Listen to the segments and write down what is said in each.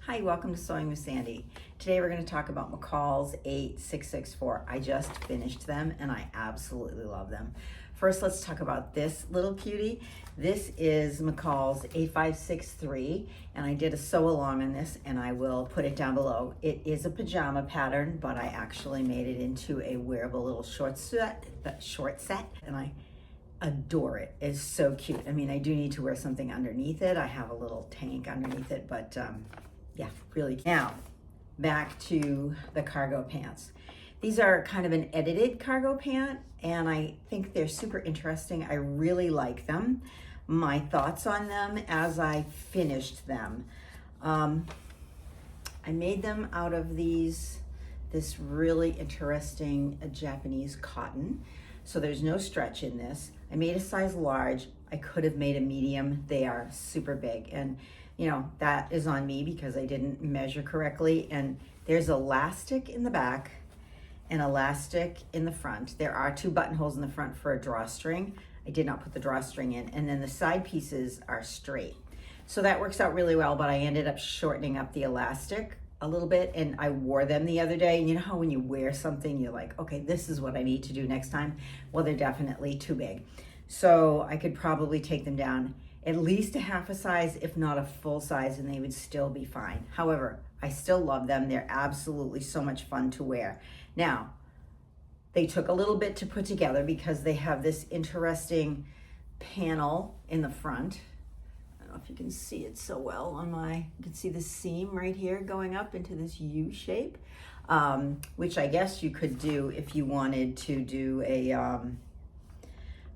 Hi, welcome to Sewing with Sandy. Today we're going to talk about McCall's 8664. I just finished them and I absolutely love them. First, let's talk about this little cutie. This is McCall's 8563 and I did a sew along on this and I will put it down below. It is a pajama pattern, but I actually made it into a wearable little short set and I adore it. It's so cute. I mean, I do need to wear something underneath it. I have a little tank underneath it, but yeah, really cute. Now, back to the cargo pants. These are kind of an edited cargo pant, and I think they're super interesting. I really like them. My thoughts on them as I finished them. I made them out of this really interesting Japanese cotton. So there's no stretch in this. I made a size large. I could have made a medium. They are super big. And you know, that is on me because I didn't measure correctly. And there's elastic in the back and elastic in the front. There are 2 buttonholes in the front for a drawstring. I did not put the drawstring in. And then the side pieces are straight. So that works out really well, but I ended up shortening up the elastic a little bit, and I wore them the other day. And you know how when you wear something, you're like, okay, this is what I need to do next time? Well, they're definitely too big. So I could probably take them down at least a half a size, if not a full size, and they would still be fine. However, I still love them. They're absolutely so much fun to wear. Now, they took a little bit to put together because they have this interesting panel in the front. I don't know if you can see it so well you can see the seam right here going up into this U shape, which I guess you could do if you wanted to do a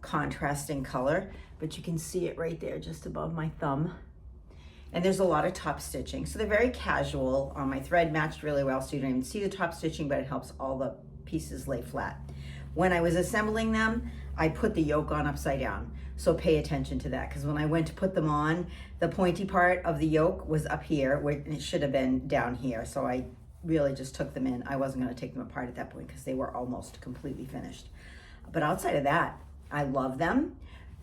contrasting color, but you can see it right there just above my thumb. And there's a lot of top stitching. So they're very casual. My thread matched really well, so you don't even see the top stitching, but it helps all the pieces lay flat. When I was assembling them, I put the yoke on upside down. So pay attention to that, because when I went to put them on, the pointy part of the yoke was up here, where it should have been down here. So I really just took them in. I wasn't gonna take them apart at that point because they were almost completely finished. But outside of that, I love them.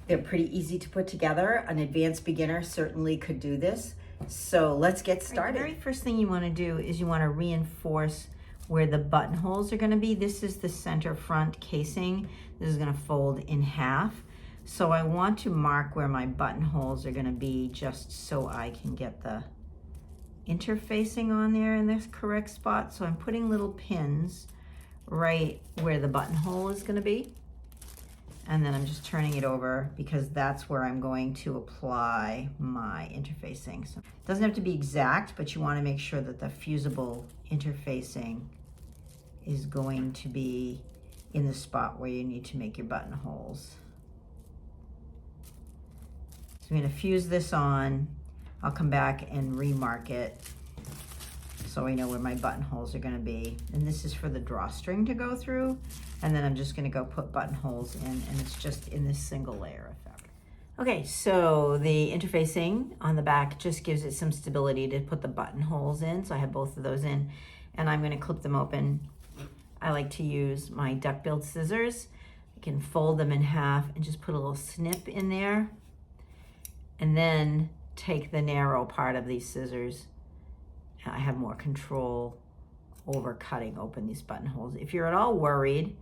They're pretty easy to put together. An advanced beginner certainly could do this. So let's get started. The very first thing you want to do is you want to reinforce where the buttonholes are going to be. This is the center front casing. This is going to fold in half. So I want to mark where my buttonholes are going to be just so I can get the interfacing on there in this correct spot. So I'm putting little pins right where the buttonhole is going to be. And then I'm just turning it over because that's where I'm going to apply my interfacing. So it doesn't have to be exact, but you want to make sure that the fusible interfacing is going to be in the spot where you need to make your buttonholes. So I'm going to fuse this on. I'll come back and remark it so I know where my buttonholes are going to be. And this is for the drawstring to go through. And then I'm just going to go put buttonholes in, and it's just in this single layer of fabric. Okay, so the interfacing on the back just gives it some stability to put the buttonholes in. So I have both of those in, and I'm going to clip them open. I like to use my duck-billed scissors. I can fold them in half and just put a little snip in there, and then take the narrow part of these scissors. I have more control over cutting open these buttonholes. If you're at all worried,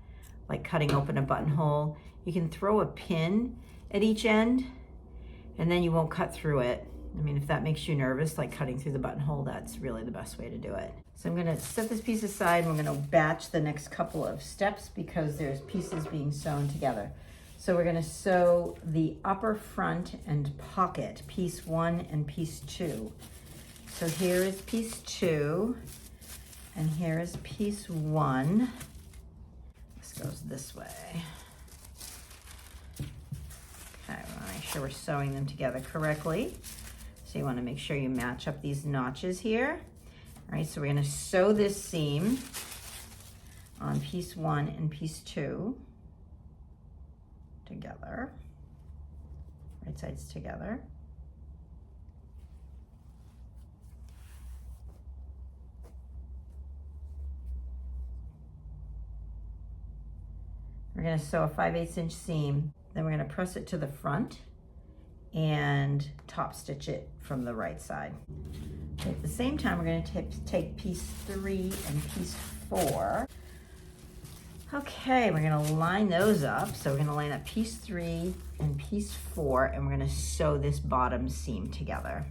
like cutting open a buttonhole, you can throw a pin at each end and then you won't cut through it. I mean, if that makes you nervous, like cutting through the buttonhole, that's really the best way to do it. So I'm gonna set this piece aside and we're gonna batch the next couple of steps because there's pieces being sewn together. So we're gonna sew the upper front and pocket, piece 1 and piece 2. So here is piece 2 and here is piece 1. This goes this way. Okay, we wanna make sure we're sewing them together correctly. So you wanna make sure you match up these notches here. All right, so we're gonna sew this seam on piece 1 and piece 2 together, right sides together. We're gonna sew a 5/8 inch seam, then we're gonna press it to the front and top stitch it from the right side. At the same time, we're going to take piece 3 and piece 4. Okay, we're going to line those up. So we're going to line up piece 3 and piece 4, and we're going to sew this bottom seam together.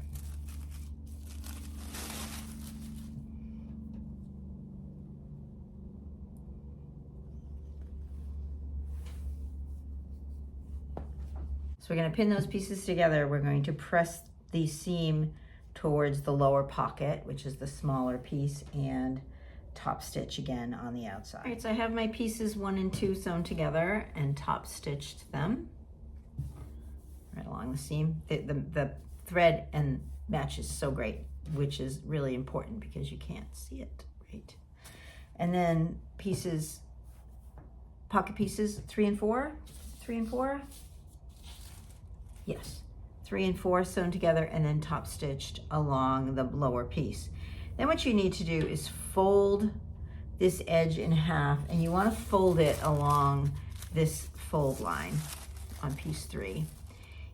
So we're going to pin those pieces together. We're going to press the seam towards the lower pocket, which is the smaller piece, and top stitch again on the outside. All right, so I have my pieces 1 and 2 sewn together and top stitched them right along the seam. The thread and match is so great, which is really important because you can't see it, right? And then pieces, pocket pieces 3 and 4, 3 and 4. Yes, 3 and 4 sewn together and then top stitched along the lower piece. Then what you need to do is fold this edge in half, and you want to fold it along this fold line on piece 3.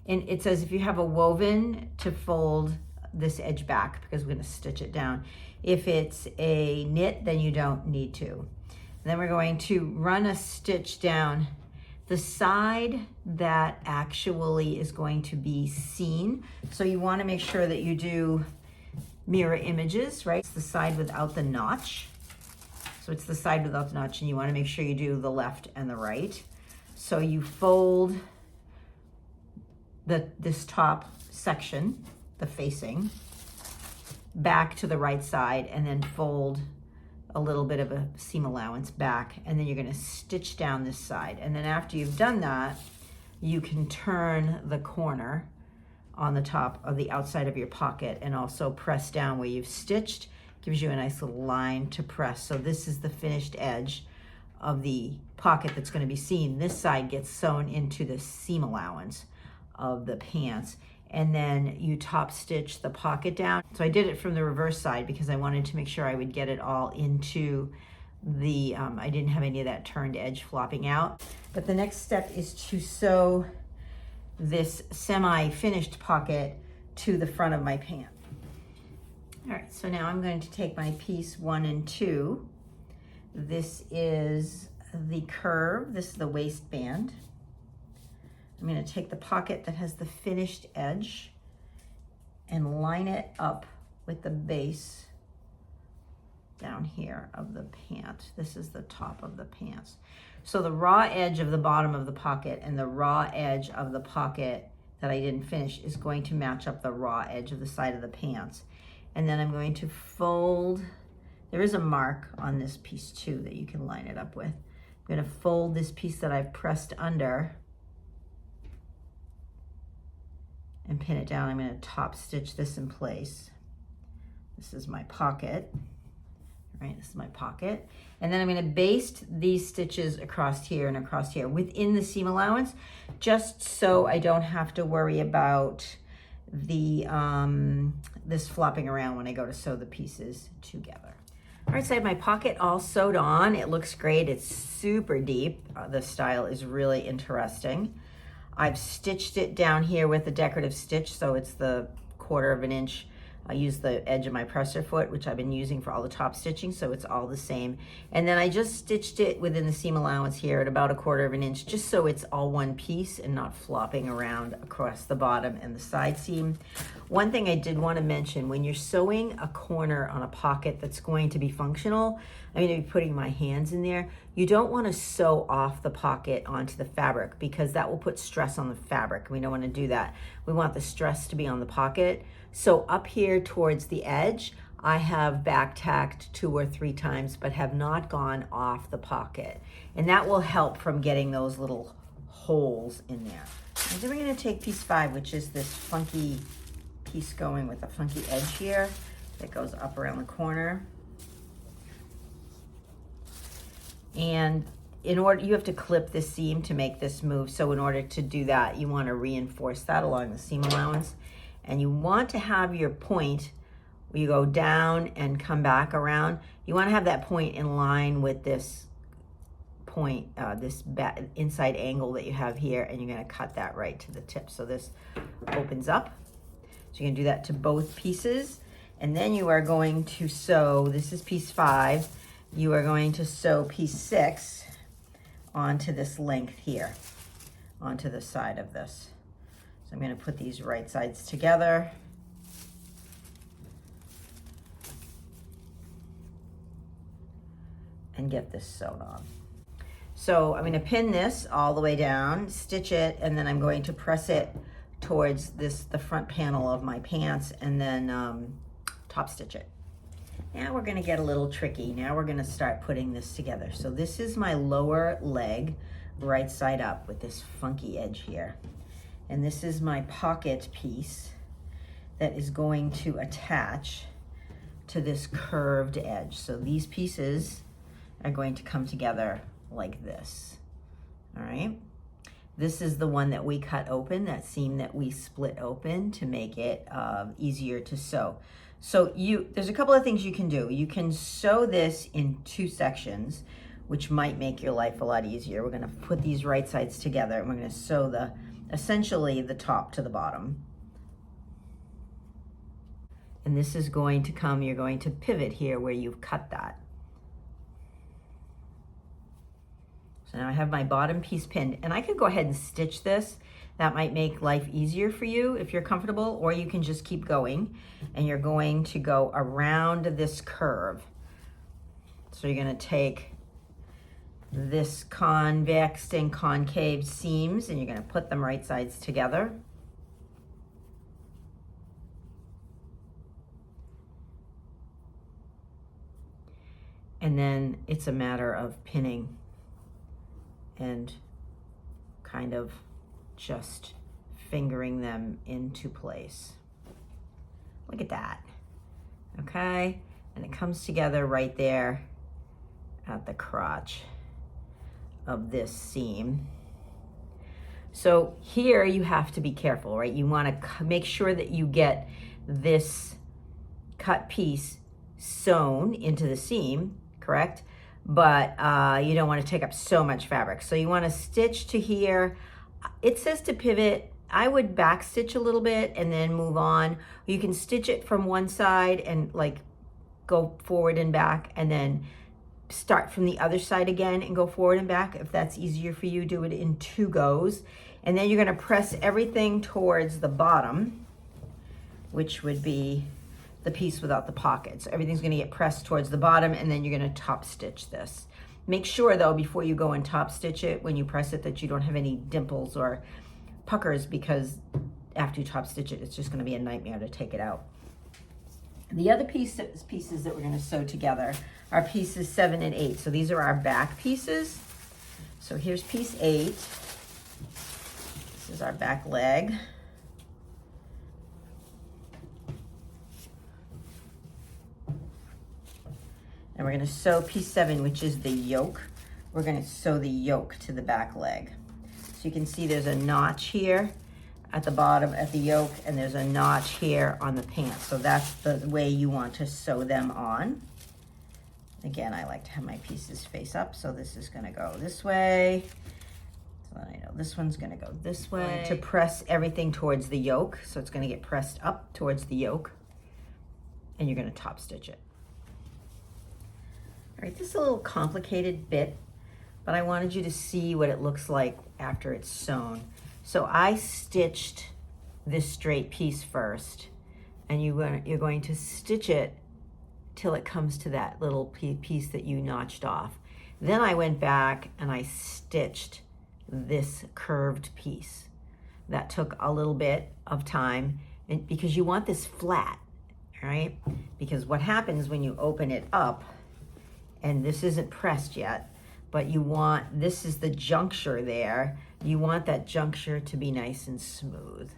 And it says if you have a woven to fold this edge back because we're going to stitch it down. If it's a knit, then you don't need to. And then we're going to run a stitch down the side that actually is going to be seen. So you want to make sure that you do mirror images, right? It's the side without the notch. So it's the side without the notch, and you want to make sure you do the left and the right. So you fold this top section, the facing, back to the right side, and then fold a little bit of a seam allowance back, and then you're going to stitch down this side. And then after you've done that, you can turn the corner on the top of the outside of your pocket and also press down where you've stitched. Gives you a nice little line to press. So this is the finished edge of the pocket that's going to be seen. This side gets sewn into the seam allowance of the pants, and then you top stitch the pocket down. So I did it from the reverse side because I wanted to make sure I would get it all into the, I didn't have any of that turned edge flopping out. But the next step is to sew this semi-finished pocket to the front of my pant. All right, so now I'm going to take my piece 1 and 2. This is the curve, this is the waistband. I'm going to take the pocket that has the finished edge and line it up with the base down here of the pant. This is the top of the pants. So the raw edge of the bottom of the pocket and the raw edge of the pocket that I didn't finish is going to match up the raw edge of the side of the pants. And then I'm going to fold, there is a mark on this piece too that you can line it up with. I'm going to fold this piece that I've pressed under and pin it down. I'm going to top stitch this in place. This is my pocket, right? This is my pocket. And then I'm going to baste these stitches across here and across here within the seam allowance, just so I don't have to worry about the this flopping around when I go to sew the pieces together. All right, so I have my pocket all sewed on. It looks great. It's super deep. The style is really interesting. I've stitched it down here with a decorative stitch, so it's the 1/4 of an inch. I use the edge of my presser foot, which I've been using for all the top stitching, so it's all the same. And then I just stitched it within the seam allowance here at about 1/4 of an inch, just so it's all one piece and not flopping around across the bottom and the side seam. One thing I did want to mention, when you're sewing a corner on a pocket that's going to be functional, I'm going to be putting my hands in there, you don't want to sew off the pocket onto the fabric because that will put stress on the fabric. We don't want to do that. We want the stress to be on the pocket. So up here towards the edge, I have back tacked 2 or 3 times, but have not gone off the pocket. And that will help from getting those little holes in there. And then we're going to take piece 5, which is this funky piece going with a funky edge here that goes up around the corner. And in order, you have to clip the seam to make this move. So in order to do that, you want to reinforce that along the seam allowance. And you want to have your point where you go down and come back around. You want to have that point in line with this point, this inside angle that you have here, and you're going to cut that right to the tip. So this opens up. So you're going to do that to both pieces. And then you are going to sew, this is piece 5, you are going to sew piece 6 onto this length here, onto the side of this. So I'm going to put these right sides together. And get this sewn on. So I'm going to pin this all the way down, stitch it, and then I'm going to press it towards the front panel of my pants, and then top stitch it. Now we're going to get a little tricky. Now we're going to start putting this together. So this is my lower leg, right side up with this funky edge here. And this is my pocket piece that is going to attach to this curved edge. So these pieces are going to come together like this. All right. This is the one that we cut open, that seam that we split open to make it easier to sew. So there's a couple of things you can do. You can sew this in 2 sections, which might make your life a lot easier. We're gonna put these right sides together and we're gonna sew essentially the top to the bottom. And this is going to come, you're going to pivot here where you've cut that. So now I have my bottom piece pinned, and I could go ahead and stitch this. That might make life easier for you if you're comfortable, or you can just keep going, and you're going to go around this curve. So you're going to take this convex and concave seams, and you're going to put them right sides together. And then it's a matter of pinning and kind of just fingering them into place. Look at that, okay? And it comes together right there at the crotch of this seam. So here you have to be careful, right? You want to make sure that you get this cut piece sewn into the seam, correct? But you don't want to take up so much fabric. So you want to stitch to here. It says to pivot. I would back stitch a little bit and then move on. You can stitch it from one side and like go forward and back, and then start from the other side again and go forward and back. If that's easier for you, do it in 2 goes. And then you're going to press everything towards the bottom, which would be the piece without the pockets. So everything's going to get pressed towards the bottom, and then you're going to top stitch this. Make sure though, before you go and top stitch it, when you press it, that you don't have any dimples or puckers, because after you top stitch it, it's just going to be a nightmare to take it out. The other pieces that we're going to sew together are pieces 7 and 8. So these are our back pieces. So here's piece 8. This is our back leg. And we're going to sew piece 7, which is the yoke. We're going to sew the yoke to the back leg. So you can see there's a notch here at the bottom at the yoke, and there's a notch here on the pants. So that's the way you want to sew them on. Again, I like to have my pieces face up, so this is going to go this way. So I know this one's going to go this way. To press everything towards the yoke, so it's going to get pressed up towards the yoke, and you're going to top stitch it. All right, this is a little complicated bit, but I wanted you to see what it looks like after it's sewn. So I stitched this straight piece first, and you're going to stitch it till it comes to that little piece that you notched off. Then I went back and I stitched this curved piece. That took a little bit of time, and because you want this flat, right? Because what happens when you open it up, and this isn't pressed yet, but this is the juncture there. You want that juncture to be nice and smooth.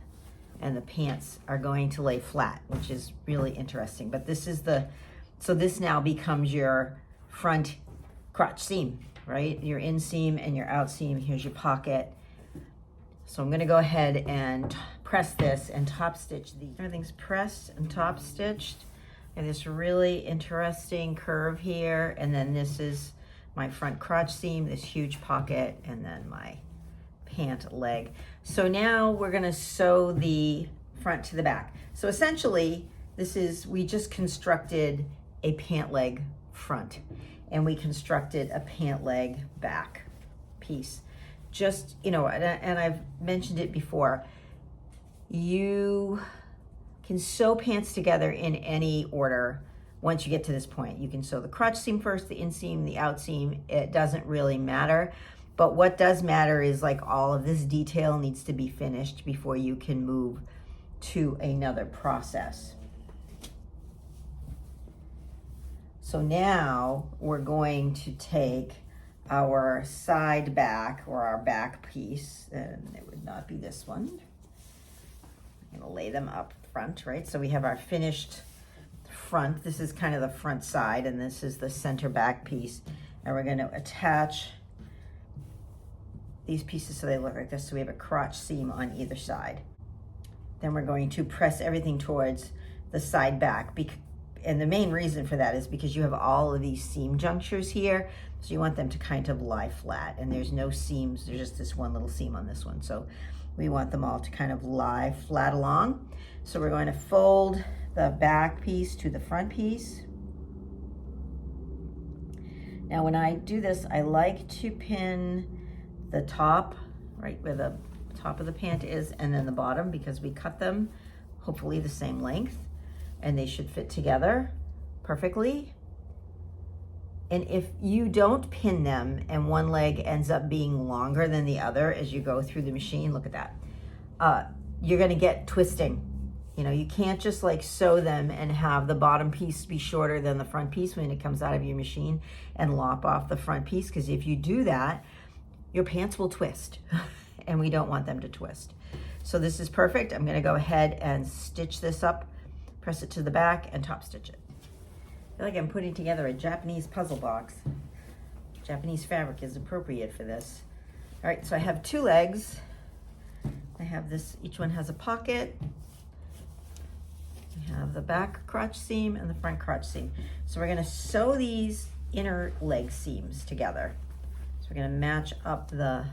And the pants are going to lay flat, which is really interesting. But this is so this now becomes your front crotch seam, right? Your inseam and your out seam. Here's your pocket. So I'm gonna go ahead and press this and top stitch these. Everything's pressed and top stitched. And this really interesting curve here, and then this is my front crotch seam, this huge pocket, and then my pant leg. So now we're gonna sew the front to the back. So essentially, we just constructed a pant leg front, and we constructed a pant leg back piece. Just, you know, and I've mentioned it before, you can sew pants together in any order. Once you get to this point, you can sew the crotch seam first, the inseam, the outseam. It doesn't really matter. But what does matter is like all of this detail needs to be finished before you can move to another process. So now we're going to take our side back, or our back piece, and it would not be this one. I'm gonna lay them up front, right? So we have our finished front. This is kind of the front side, and this is the center back piece. And we're gonna attach these pieces so they look like this. So we have a crotch seam on either side. Then we're going to press everything towards the side back. And the main reason for that is because you have all of these seam junctures here. So you want them to kind of lie flat, and there's no seams. There's just this one little seam on this one. So we want them all to kind of lie flat along. So we're going to fold the back piece to the front piece. Now when I do this, I like to pin the top, right where the top of the pant is, and then the bottom, because we cut them hopefully the same length, and they should fit together perfectly. And if you don't pin them and one leg ends up being longer than the other as you go through the machine, look at that, you're gonna get twisting. You know, you can't just like sew them and have the bottom piece be shorter than the front piece when it comes out of your machine and lop off the front piece, because if you do that, your pants will twist and we don't want them to twist. So this is perfect. I'm gonna go ahead and stitch this up, press it to the back, and top stitch it. I feel like I'm putting together a Japanese puzzle box. Japanese fabric is appropriate for this. All right, so I have two legs. I have this, each one has a pocket. We have the back crotch seam and the front crotch seam. So we're gonna sew these inner leg seams together. So we're gonna match up the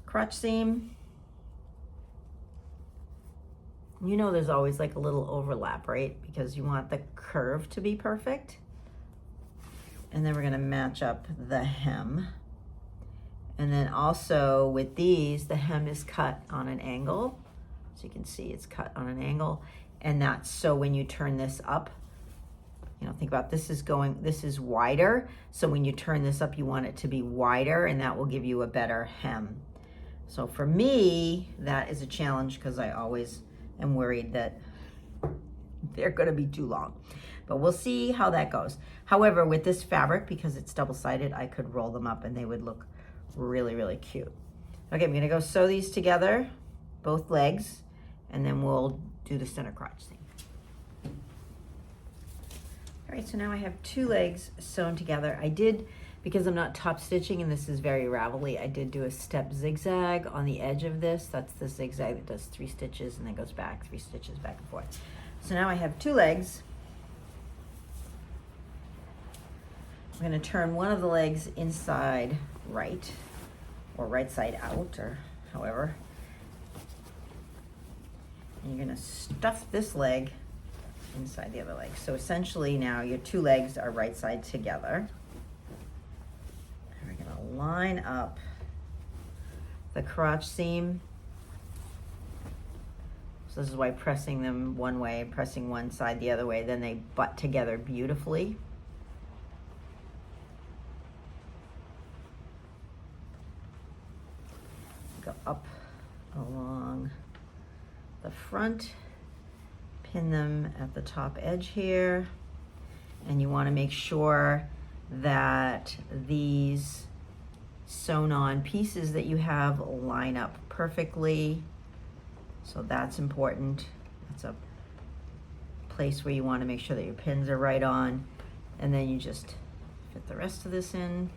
crotch seam. You know there's always like a little overlap, right? Because you want the curve to be perfect. And then we're gonna match up the hem. And then also with these, the hem is cut on an angle. So you can see it's cut on an angle. And that's so when you turn this up, you know, think about this is wider. So when you turn this up, you want it to be wider, and that will give you a better hem. So for me, that is a challenge because I always am worried that they're gonna be too long. But we'll see how that goes. However, with this fabric, because it's double-sided, I could roll them up and they would look really, really cute. Okay, I'm gonna go sew these together, both legs, and then we'll do the center crotch seam. All right, so now I have two legs sewn together. I did, because I'm not top stitching and this is very ravelly, I did do a step zigzag on the edge of this. That's the zigzag that does 3 stitches and then goes back, 3 stitches back and forth. So now I have two legs. I'm gonna turn one of the legs inside right, or right side out, or however. And you're gonna stuff this leg inside the other leg. So essentially now your two legs are right side together. And we're gonna line up the crotch seam. So this is why pressing them one way and pressing one side the other way, then they butt together beautifully. Go up along the front, pin them at the top edge here, and you want to make sure that these sewn on pieces that you have line up perfectly. So that's important. That's a place where you want to make sure that your pins are right on, and then you just fit the rest of this in.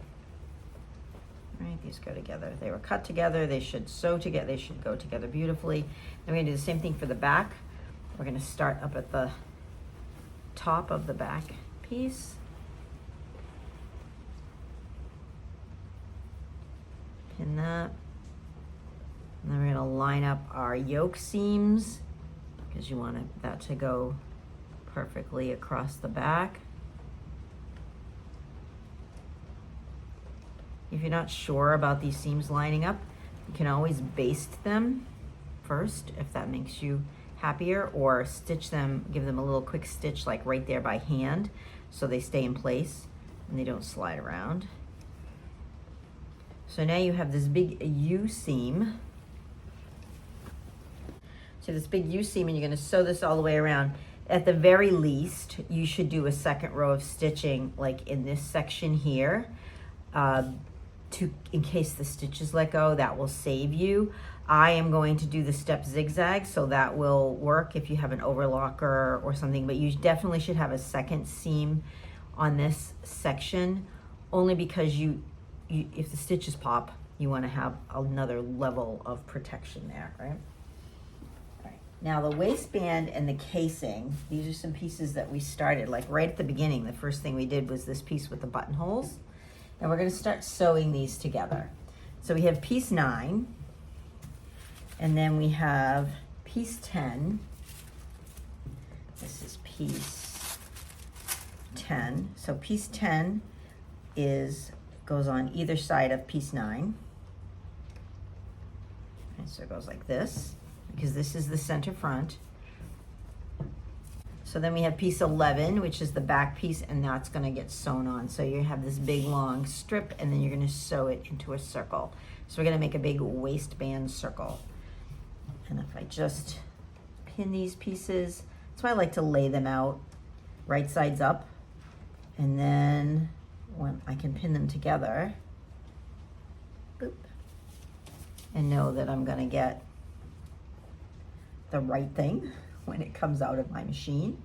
Right, these go together. They were cut together, they should sew together, they should go together beautifully. Then we're gonna do the same thing for the back. We're gonna start up at the top of the back piece. Pin that. And then we're gonna line up our yoke seams, because you want that to go perfectly across the back. If you're not sure about these seams lining up, you can always baste them first if that makes you happier, or stitch them, give them a little quick stitch like right there by hand so they stay in place and they don't slide around. So now you have this big U seam. So this big U seam, and you're going to sew this all the way around. At the very least, you should do a second row of stitching like in this section here, in case the stitches let go. That will save you. I am going to do the step zigzag, so that will work if you have an overlocker or something, but you definitely should have a second seam on this section, only because if the stitches pop, you want to have another level of protection there, right? All right. Now the waistband and the casing, these are some pieces that we started, like right at the beginning. The first thing we did was this piece with the buttonholes, and we're going to start sewing these together. So we have piece 9, and then we have piece 10. This is piece 10. So piece 10 goes on either side of piece 9. And so it goes like this, because this is the center front. So then we have piece 11, which is the back piece, and that's gonna get sewn on. So you have this big long strip, and then you're gonna sew it into a circle. So we're gonna make a big waistband circle. And if I just pin these pieces, that's why I like to lay them out right sides up. And then when I can pin them together, boop, and know that I'm gonna get the right thing when it comes out of my machine,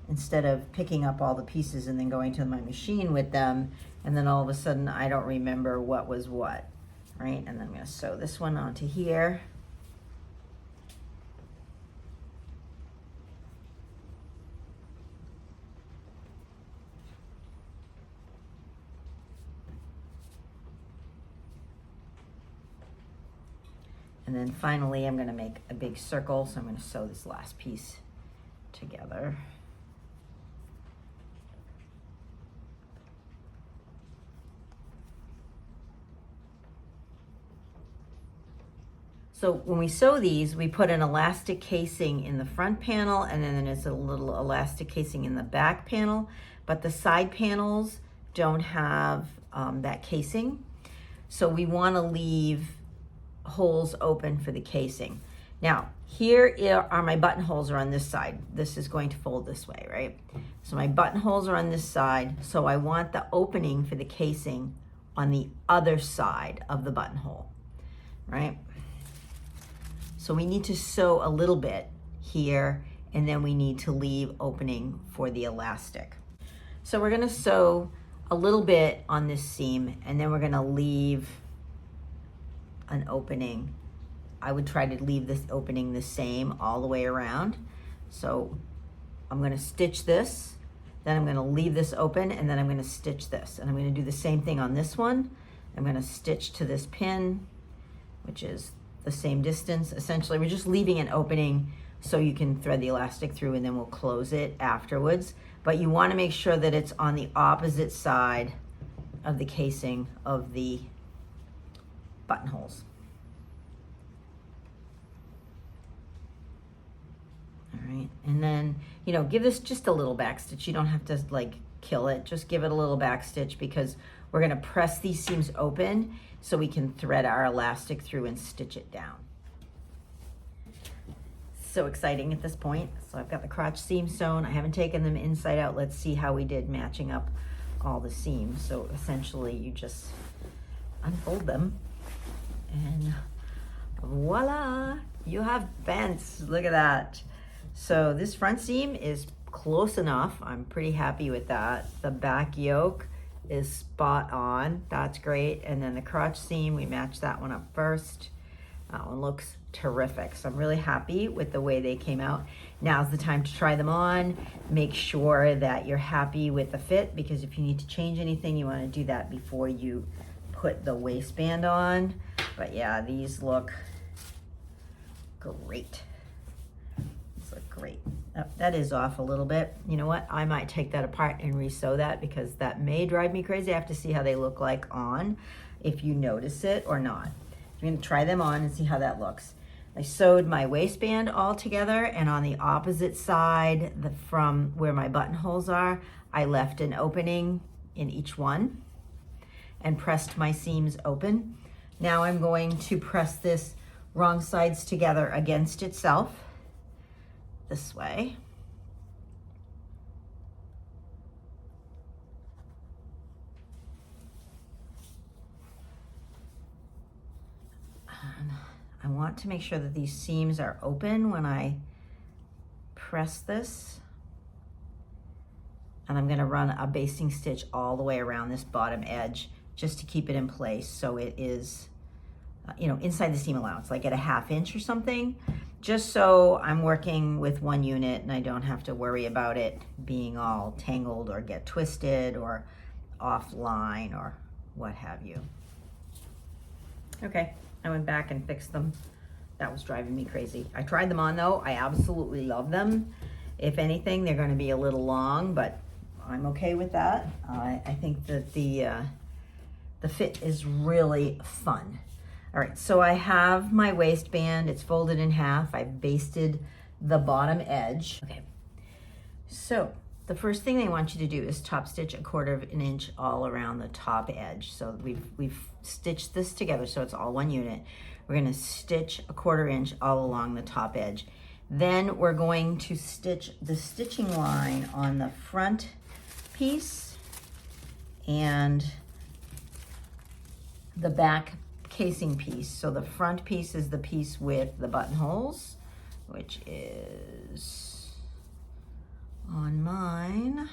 instead of picking up all the pieces and then going to my machine with them, and then all of a sudden I don't remember what was what, right? And then I'm gonna sew this one onto here. And then finally, I'm gonna make a big circle, so I'm gonna sew this last piece together. So when we sew these, we put an elastic casing in the front panel, and then there's a little elastic casing in the back panel, but the side panels don't have that casing. So we wanna leave holes open for the casing. Now, here are my buttonholes are on this side. This is going to fold this way, right? So my buttonholes are on this side, so I want the opening for the casing on the other side of the buttonhole, right? So we need to sew a little bit here, and then we need to leave opening for the elastic. So we're gonna sew a little bit on this seam, and then we're gonna leave an opening. I would try to leave this opening the same all the way around. So I'm gonna stitch this, then I'm gonna leave this open, and then I'm gonna stitch this. And I'm gonna do the same thing on this one. I'm gonna stitch to this pin, which is the same distance. Essentially, we're just leaving an opening so you can thread the elastic through, and then we'll close it afterwards. But you wanna make sure that it's on the opposite side of the casing of the buttonholes. All right, and then, give this just a little back stitch. You don't have to like kill it, just give it a little back stitch, because we're gonna press these seams open so we can thread our elastic through and stitch it down. So exciting at this point. So I've got the crotch seam sewn. I haven't taken them inside out. Let's see how we did matching up all the seams. So essentially you just unfold them, and voila, you have pants. Look at that. So this front seam is close enough. I'm pretty happy with that. The back yoke is spot on. That's great. And then the crotch seam, we matched that one up first. That one looks terrific. So I'm really happy with the way they came out. Now's the time to try them on. Make sure that you're happy with the fit, because if you need to change anything, you want to do that before you put the waistband on. But yeah, these look great. That is off a little bit. You know what? I might take that apart and re-sew that because that may drive me crazy. I have to see how they look like on, if you notice it or not. I'm gonna try them on and see how that looks. I sewed my waistband all together, and on the opposite side, from where my buttonholes are, I left an opening in each one and pressed my seams open. Now I'm going to press this wrong sides together against itself this way. I want to make sure that these seams are open when I press this. And I'm gonna run a basting stitch all the way around this bottom edge just to keep it in place so it is, inside the seam allowance, like at a 1/2 inch or something, just so I'm working with one unit and I don't have to worry about it being all tangled or get twisted or offline or what have you. Okay. I went back and fixed them. That was driving me crazy. I tried them on though. I absolutely love them. If anything, they're going to be a little long, but I'm okay with that. I think that the fit is really fun. All right, so I have my waistband. It's folded in half. I've basted the bottom edge. Okay, so the first thing they want you to do is top stitch 1/4 inch all around the top edge. So we've stitched this together so it's all one unit. We're gonna stitch 1/4 inch all along the top edge. Then we're going to stitch the stitching line on the front piece and the back casing piece. So the front piece is the piece with the buttonholes, which is on mine.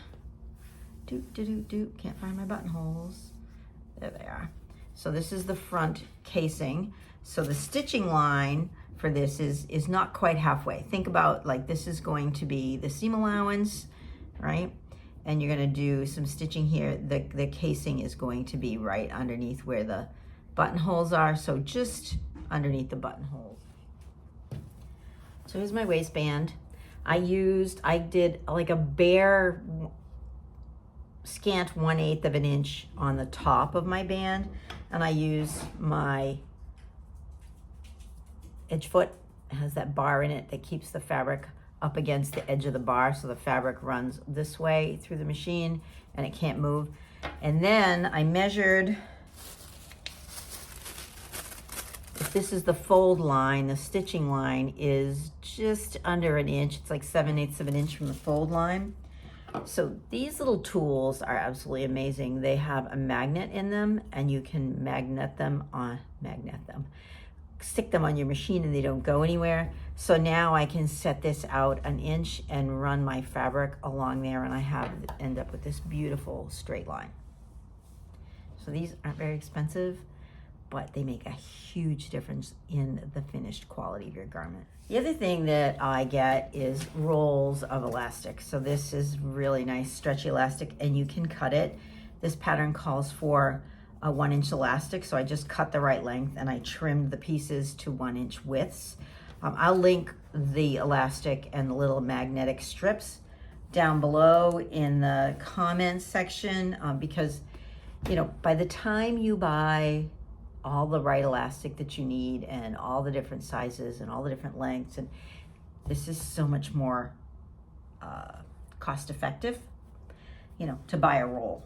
Can't find my buttonholes. There they are. So this is the front casing. So the stitching line for this is not quite halfway. Think about like this is going to be the seam allowance, right? And you're gonna do some stitching here. The casing is going to be right underneath where the buttonholes are. So just underneath the buttonholes. So here's my waistband. I did like a bare scant 1/8 of an inch on the top of my band, and I use my edge foot. It has that bar in it that keeps the fabric up against the edge of the bar, so the fabric runs this way through the machine and it can't move. And then I measured, if this is the fold line, the stitching line is just under an inch. It's like 7/8 of an inch from the fold line. So these little tools are absolutely amazing. They have a magnet in them and you can stick them on your machine and they don't go anywhere. So now I can set this out an inch and run my fabric along there, and I end up with this beautiful straight line. So these aren't very expensive, but they make a huge difference in the finished quality of your garment. The other thing that I get is rolls of elastic. So this is really nice stretchy elastic and you can cut it. This pattern calls for a 1-inch elastic, so I just cut the right length and I trimmed the pieces to 1-inch widths. I'll link the elastic and the little magnetic strips down below in the comments section because, by the time you buy all the right elastic that you need and all the different sizes and all the different lengths, and this is so much more cost effective, to buy a roll.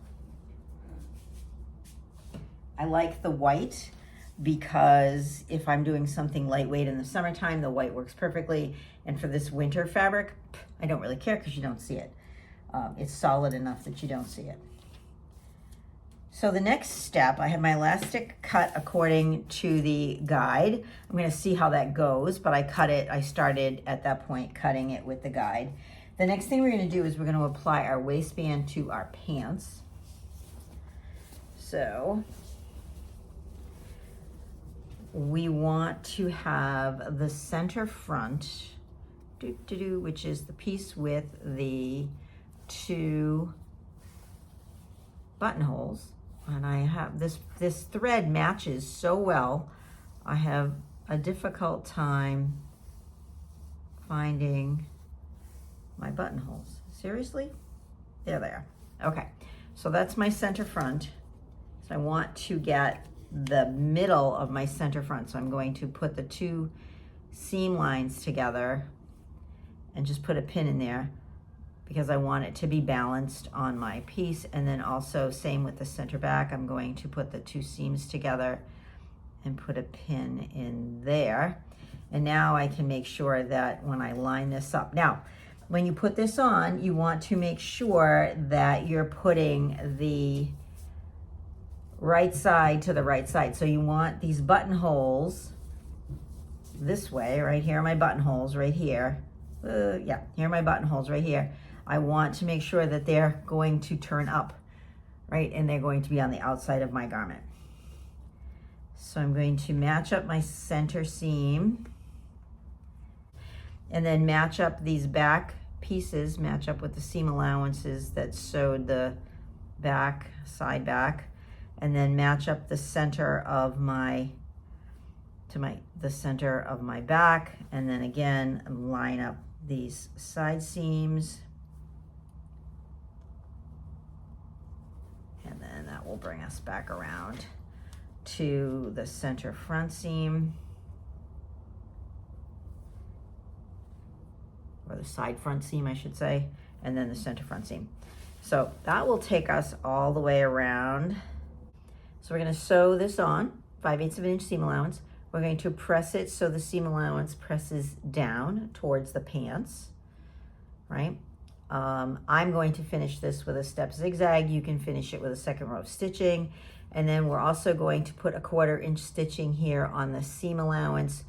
I like the white because if I'm doing something lightweight in the summertime, the white works perfectly. And for this winter fabric, I don't really care because you don't see it. It's solid enough that you don't see it. So the next step, I have my elastic cut according to the guide. I'm going to see how that goes, but I started at that point cutting it with the guide. The next thing we're going to do is we're going to apply our waistband to our pants. So we want to have the center front, which is the piece with the 2 buttonholes. And I have this thread matches so well. I have a difficult time finding my buttonholes. Seriously? There they are. Okay, so that's my center front. So I want to get the middle of my center front. So I'm going to put the two seam lines together and just put a pin in there because I want it to be balanced on my piece. And then also same with the center back, I'm going to put the two seams together and put a pin in there. And now I can make sure that when I line this up. Now, when you put this on, you want to make sure that you're putting the right side to the right side. So you want these buttonholes this way, right here are my buttonholes right here. Yeah, here are my buttonholes right here. I want to make sure that they're going to turn up, right? And they're going to be on the outside of my garment. So I'm going to match up my center seam and then match up these back pieces, match up with the seam allowances that sewed the back, side back, and then match up the center of the center of my back, and then again line up these side seams, and then that will bring us back around to the center front seam, or the side front seam I should say, and then the center front seam. So that will take us all the way around. So we're going to sew this on, 5/8 of an inch seam allowance. We're going to press it so the seam allowance presses down towards the pants, right? I'm going to finish this with a step zigzag. You can finish it with a second row of stitching. And then we're also going to put a 1/4 inch stitching here on the seam allowance,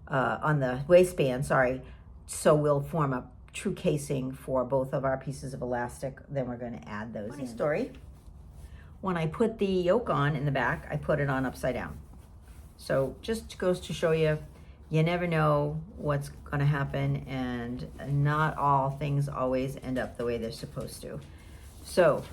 on the waistband, sorry. So we'll form a true casing for both of our pieces of elastic. Then we're going to add those in. Funny story. When I put the yoke on in the back, I put it on upside down. So just goes to show you, you never know what's going to happen, and not all things always end up the way they're supposed to. So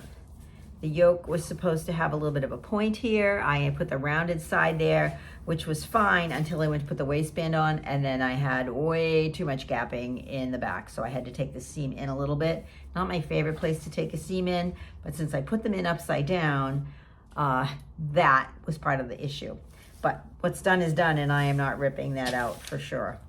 the yoke was supposed to have a little bit of a point here. I put the rounded side there, which was fine until I went to put the waistband on, and then I had way too much gapping in the back, so I had to take the seam in a little bit. Not my favorite place to take a seam in, but since I put them in upside down, that was part of the issue. But what's done is done, and I am not ripping that out for sure.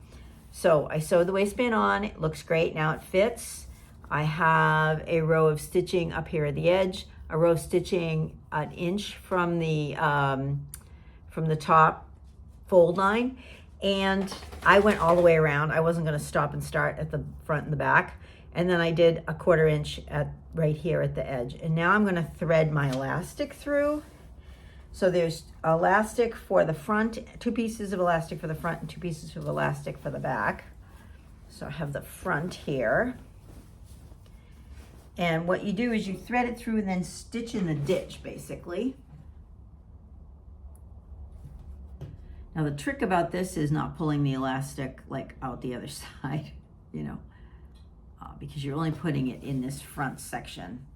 So I sewed the waistband on. It looks great. Now it fits. I have a row of stitching up here at the edge, a row of stitching an inch from the top fold line, and I went all the way around. I wasn't going to stop and start at the front and the back, and then I did a 1/4 inch at right here at the edge. And now I'm going to thread my elastic through. So there's elastic for the front, 2 pieces of elastic for the front and 2 pieces of elastic for the back. So I have the front here. And what you do is you thread it through and then stitch in the ditch, basically. Now the trick about this is not pulling the elastic like out the other side, you know, because you're only putting it in this front section.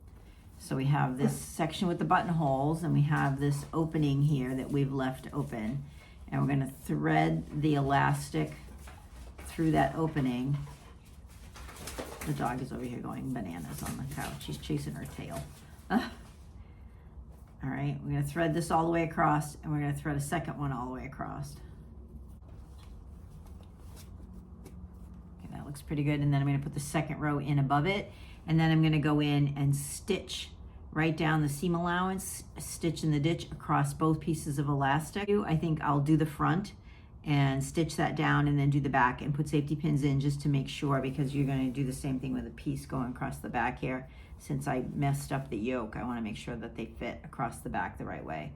So we have this section with the buttonholes, and we have this opening here that we've left open. And we're going to thread the elastic through that opening. The dog is over here going bananas on the couch. She's chasing her tail. All right, we're going to thread this all the way across, and we're going to thread a second one all the way across. Okay, that looks pretty good. And then I'm going to put the second row in above it. And then I'm going to go in and stitch right down the seam allowance, stitch in the ditch across both pieces of elastic. I think I'll do the front and stitch that down, and then do the back and put safety pins in just to make sure, because you're going to do the same thing with a piece going across the back here. Since I messed up the yoke, I want to make sure that they fit across the back the right way.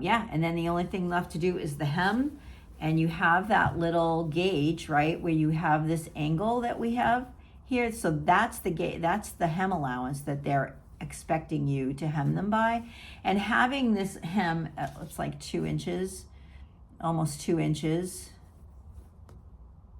Yeah, and then the only thing left to do is the hem. And you have that little gauge, right, where you have this angle that we have here. So that's the gauge, that's the hem allowance that they're expecting you to hem them by. And having this hem, it's like 2 inches, almost 2 inches.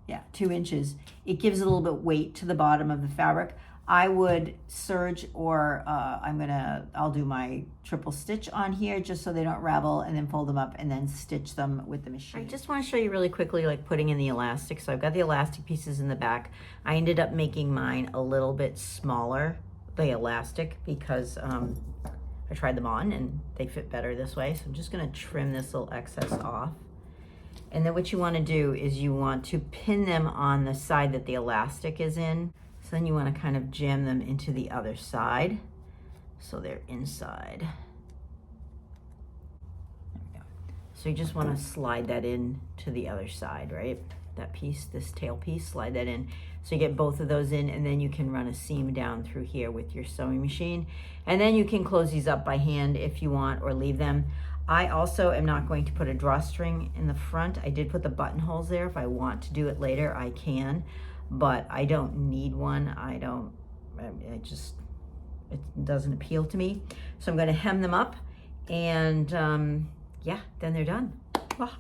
Yeah, 2 inches. It gives a little bit weight to the bottom of the fabric. I would serge, or I'll do my triple stitch on here just so they don't ravel, and then fold them up and then stitch them with the machine. I just want to show you really quickly like putting in the elastic. So I've got the elastic pieces in the back. I ended up making mine a little bit smaller, the elastic, because I tried them on and they fit better this way. So I'm just going to trim this little excess off. And then what you want to do is you want to pin them on the side that the elastic is in. So then you want to kind of jam them into the other side so they're inside. There we go. So you just want to slide that in to the other side, right? That piece, this tail piece, slide that in. So you get both of those in, and then you can run a seam down through here with your sewing machine. And then you can close these up by hand if you want, or leave them. I also am not going to put a drawstring in the front. I did put the buttonholes there. If I want to do it later, I can, but I don't need one. It doesn't appeal to me. So I'm going to hem them up, and yeah, then they're done. Aha!